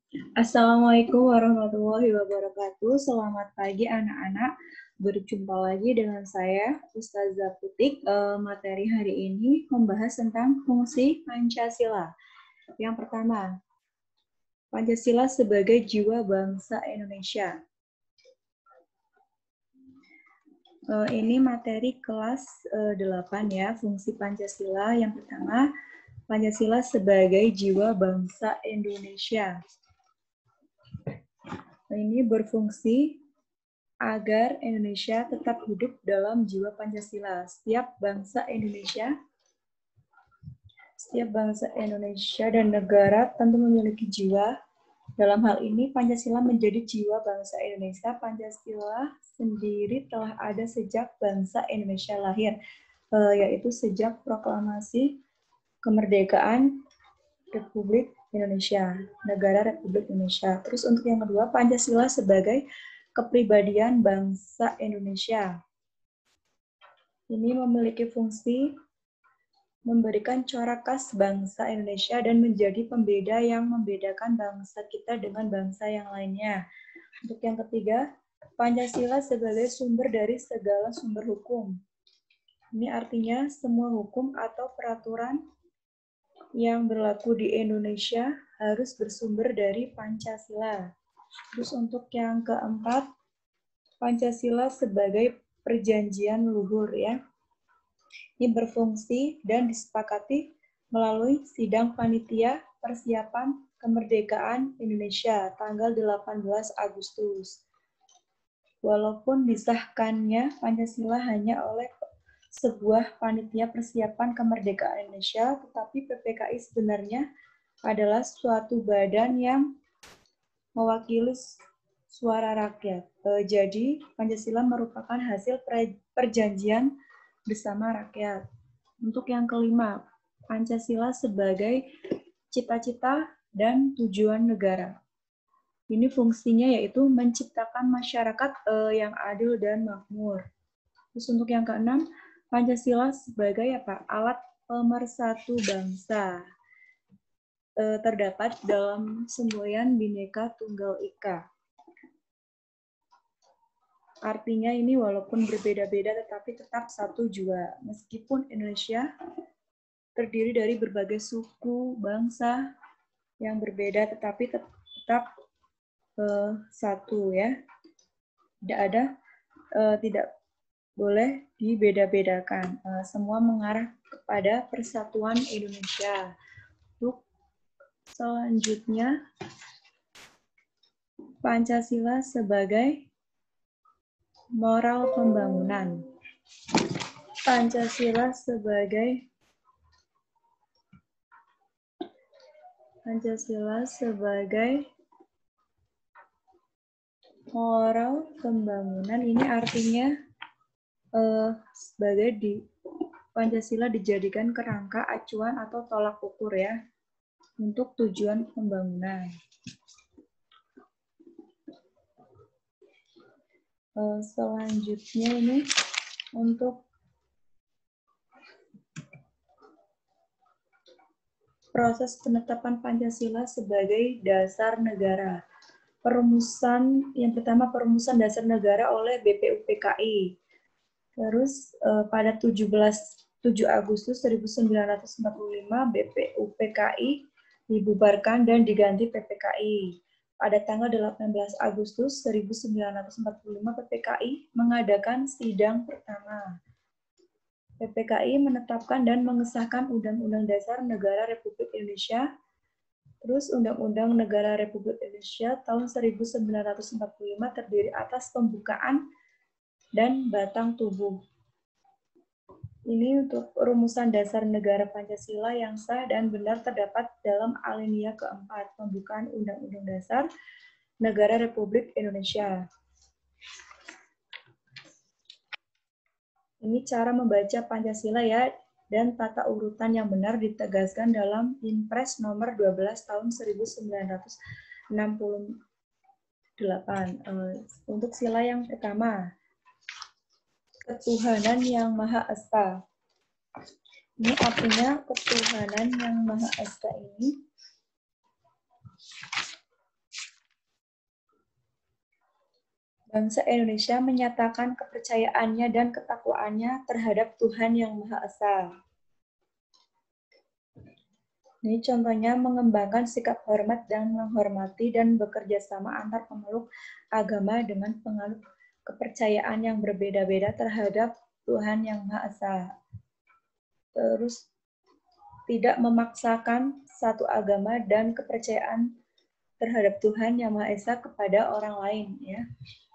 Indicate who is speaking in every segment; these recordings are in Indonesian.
Speaker 1: Assalamualaikum warahmatullahi wabarakatuh. Selamat pagi anak-anak. Berjumpa lagi dengan saya, Ustazah Putik. Materi hari ini membahas tentang fungsi Pancasila. Yang pertama, Pancasila sebagai jiwa bangsa Indonesia. Ini materi kelas 8 ya, fungsi Pancasila. Yang pertama, Pancasila sebagai jiwa bangsa Indonesia. Ini berfungsi agar Indonesia tetap hidup dalam jiwa Pancasila. Setiap bangsa Indonesia dan negara tentu memiliki jiwa. Dalam hal ini, Pancasila menjadi jiwa bangsa Indonesia. Pancasila sendiri telah ada sejak bangsa Indonesia lahir, yaitu sejak proklamasi kemerdekaan Republik Indonesia, Negara Republik Indonesia. Terus untuk yang kedua, Pancasila sebagai kepribadian bangsa Indonesia. Ini memiliki fungsi memberikan corak khas bangsa Indonesia dan menjadi pembeda yang membedakan bangsa kita dengan bangsa yang lainnya. Untuk yang ketiga, Pancasila sebagai sumber dari segala sumber hukum. Ini artinya semua hukum atau peraturan yang berlaku di Indonesia harus bersumber dari Pancasila. Terus untuk yang keempat, Pancasila sebagai perjanjian luhur ya. Ini berfungsi dan disepakati melalui sidang panitia persiapan kemerdekaan Indonesia tanggal 18 Agustus. Walaupun disahkannya Pancasila hanya oleh sebuah panitia persiapan kemerdekaan Indonesia, tetapi PPKI sebenarnya adalah suatu badan yang mewakili suara rakyat. Jadi, Pancasila merupakan hasil perjanjian bersama rakyat. Untuk yang kelima, Pancasila sebagai cita-cita dan tujuan negara. Ini fungsinya yaitu menciptakan masyarakat yang adil dan makmur. Terus untuk yang keenam, Pancasila sebagai alat pemersatu bangsa. Terdapat dalam semboyan Bhinneka Tunggal Ika. Artinya ini walaupun berbeda-beda tetapi tetap satu jua. Meskipun Indonesia terdiri dari berbagai suku, bangsa yang berbeda tetapi tetap satu ya. Tidak boleh dibeda-bedakan. Semua mengarah kepada persatuan Indonesia. Untuk selanjutnya, Pancasila sebagai moral pembangunan. Pancasila sebagai moral pembangunan ini artinya sebagai Pancasila dijadikan kerangka acuan atau tolak ukur ya untuk tujuan pembangunan. Selanjutnya ini untuk proses penetapan Pancasila sebagai dasar negara. Yang pertama perumusan dasar negara oleh BPUPKI. Terus pada 7 Agustus 1945 BPUPKI dibubarkan dan diganti PPKI. Pada tanggal 18 Agustus 1945 PPKI mengadakan sidang pertama. PPKI menetapkan dan mengesahkan Undang-Undang Dasar Negara Republik Indonesia, terus Undang-Undang Negara Republik Indonesia tahun 1945 terdiri atas pembukaan dan batang tubuh. Ini untuk rumusan dasar negara Pancasila yang sah dan benar terdapat dalam alinea keempat, pembukaan Undang-Undang Dasar Negara Republik Indonesia. Ini cara membaca Pancasila ya, dan tata urutan yang benar ditegaskan dalam Impres nomor 12 tahun 1968. Untuk sila yang pertama, ketuhanan yang Maha Esa. Ini artinya ketuhanan yang Maha Esa ini Bangsa Indonesia menyatakan kepercayaannya dan ketakwaannya terhadap Tuhan Yang Maha Esa. Ini contohnya mengembangkan sikap hormat dan menghormati dan bekerja sama antar pemeluk agama dengan penganut kepercayaan yang berbeda-beda terhadap Tuhan Yang Maha Esa. Terus tidak memaksakan satu agama dan kepercayaan terhadap Tuhan Yang Maha Esa kepada orang lain, ya.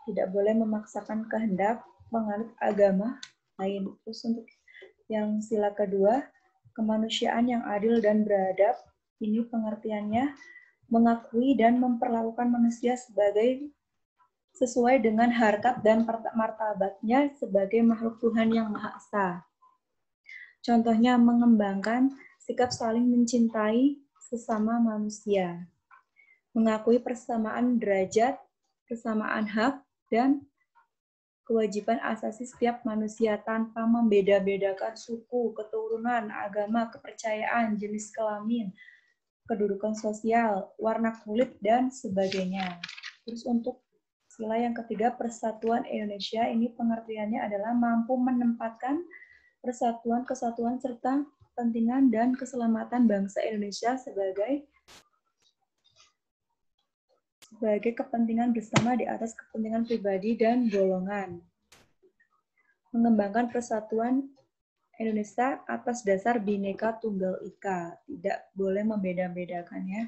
Speaker 1: Tidak boleh memaksakan kehendak menganut agama lain. Terus untuk yang sila kedua, kemanusiaan yang adil dan beradab, ini pengertiannya mengakui dan memperlakukan manusia sebagai sesuai dengan harkat dan martabatnya sebagai makhluk Tuhan Yang Maha Esa. Contohnya mengembangkan sikap saling mencintai sesama manusia, mengakui persamaan derajat, persamaan hak, dan kewajiban asasi setiap manusia tanpa membeda-bedakan suku, keturunan, agama, kepercayaan, jenis kelamin, kedudukan sosial, warna kulit, dan sebagainya. Terus untuk sila yang ketiga, Persatuan Indonesia, ini pengertiannya adalah mampu menempatkan persatuan, kesatuan, serta kepentingan dan keselamatan bangsa Indonesia sebagai kepentingan bersama di atas kepentingan pribadi dan golongan. Mengembangkan persatuan Indonesia atas dasar Bhinneka Tunggal Ika. Tidak boleh membeda-bedakan, ya.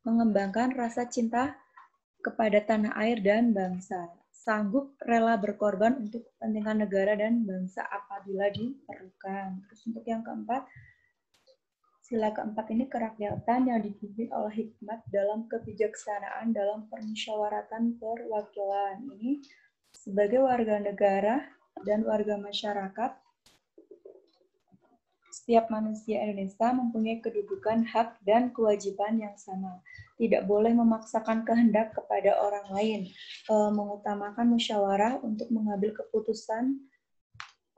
Speaker 1: Mengembangkan rasa cinta kepada tanah air dan bangsa. Sanggup rela berkorban untuk kepentingan negara dan bangsa apabila diperlukan. Terus untuk yang keempat, sila keempat ini kerakyatan yang dipimpin oleh hikmat dalam kebijaksanaan dalam permusyawaratan perwakilan. Ini sebagai warga negara dan warga masyarakat, setiap manusia Indonesia mempunyai kedudukan, hak, dan kewajiban yang sama. Tidak boleh memaksakan kehendak kepada orang lain, mengutamakan musyawarah untuk mengambil keputusan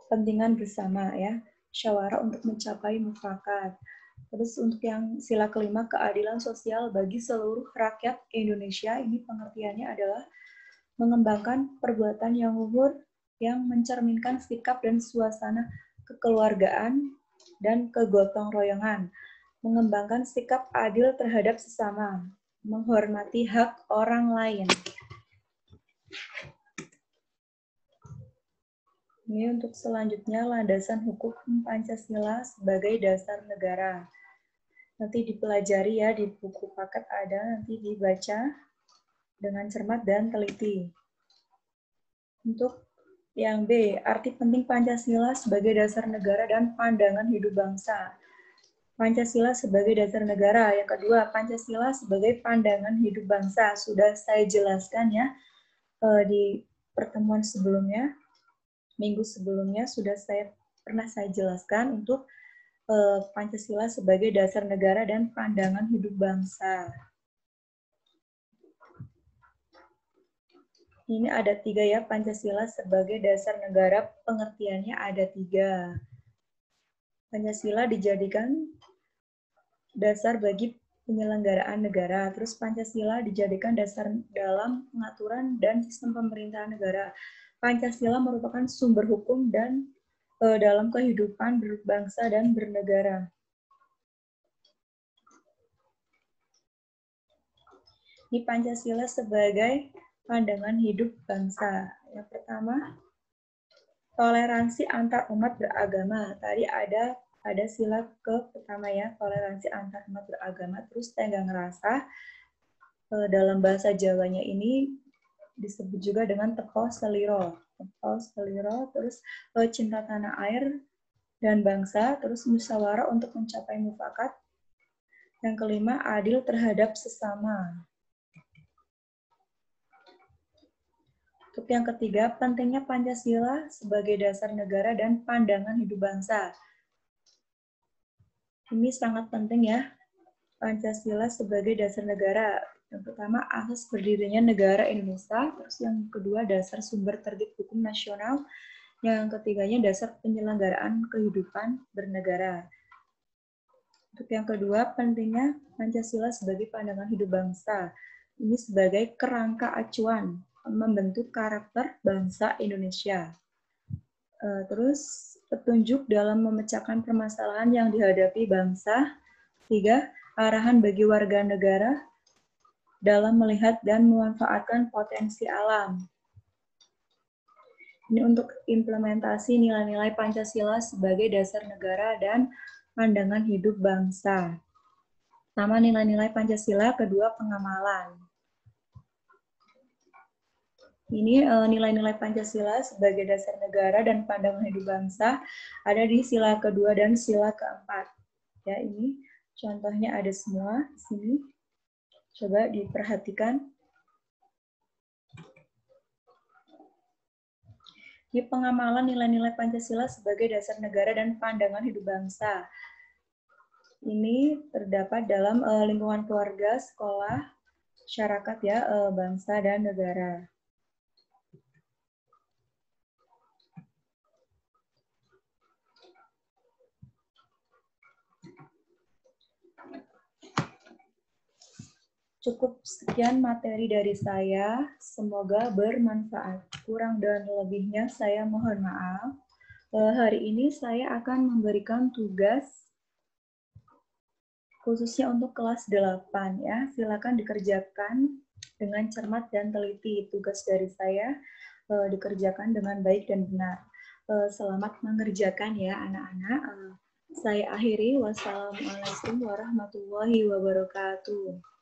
Speaker 1: kepentingan bersama, ya. Musyawarah untuk mencapai mufakat. Terus untuk yang sila kelima, keadilan sosial bagi seluruh rakyat Indonesia, ini pengertiannya adalah mengembangkan perbuatan yang luhur yang mencerminkan sikap dan suasana kekeluargaan dan kegotong royongan, mengembangkan sikap adil terhadap sesama, menghormati hak orang lain. Ini untuk selanjutnya landasan hukum Pancasila sebagai dasar negara. Nanti dipelajari, ya, di buku paket ada, nanti dibaca dengan cermat dan teliti. Untuk yang B, arti penting Pancasila sebagai dasar negara dan pandangan hidup bangsa. Pancasila sebagai dasar negara. Yang kedua, Pancasila sebagai pandangan hidup bangsa. Sudah saya jelaskan, ya, di pertemuan sebelumnya, minggu sebelumnya pernah saya jelaskan untuk Pancasila sebagai dasar negara dan pandangan hidup bangsa. Ini ada 3, ya, Pancasila sebagai dasar negara, pengertiannya ada 3. Pancasila dijadikan dasar bagi penyelenggaraan negara. Terus Pancasila dijadikan dasar dalam pengaturan dan sistem pemerintahan negara. Pancasila merupakan sumber hukum dan dalam kehidupan berbangsa dan bernegara. Ini Pancasila sebagai pandangan hidup bangsa. Yang pertama, toleransi antar umat beragama. Tadi ada sila pertama, ya, toleransi antar umat beragama. Terus tenggang rasa, dalam bahasa Jawanya ini disebut juga dengan teko seliro. Teko seliro, terus cinta tanah air dan bangsa, terus musyawarah untuk mencapai mufakat. Yang kelima, adil terhadap sesama. Untuk yang ketiga, pentingnya Pancasila sebagai dasar negara dan pandangan hidup bangsa. Ini sangat penting, ya, Pancasila sebagai dasar negara. Yang pertama, asas berdirinya negara Indonesia. Terus yang kedua, dasar sumber tertib hukum nasional. Yang ketiganya, dasar penyelenggaraan kehidupan bernegara. Untuk yang kedua, pentingnya Pancasila sebagai pandangan hidup bangsa. Ini sebagai kerangka acuan membentuk karakter bangsa Indonesia. Terus, petunjuk dalam memecahkan permasalahan yang dihadapi bangsa. 3. Arahan bagi warga negara dalam melihat dan memanfaatkan potensi alam. Ini untuk implementasi nilai-nilai Pancasila sebagai dasar negara dan pandangan hidup bangsa. Pertama, nilai-nilai Pancasila, kedua, pengamalan. Ini nilai-nilai Pancasila sebagai dasar negara dan pandangan hidup bangsa ada di sila kedua dan sila keempat. Ya, ini contohnya ada semua di sini. Coba diperhatikan. Di pengamalan nilai-nilai Pancasila sebagai dasar negara dan pandangan hidup bangsa. Ini terdapat dalam lingkungan keluarga, sekolah, masyarakat ya, bangsa dan negara. Cukup sekian materi dari saya, semoga bermanfaat. Kurang dan lebihnya saya mohon maaf. Hari ini saya akan memberikan tugas khususnya untuk kelas 8 ya. Silakan dikerjakan dengan cermat dan teliti. Tugas dari saya dikerjakan dengan baik dan benar. Selamat mengerjakan ya anak-anak. Saya akhiri. Wassalamualaikum warahmatullahi wabarakatuh.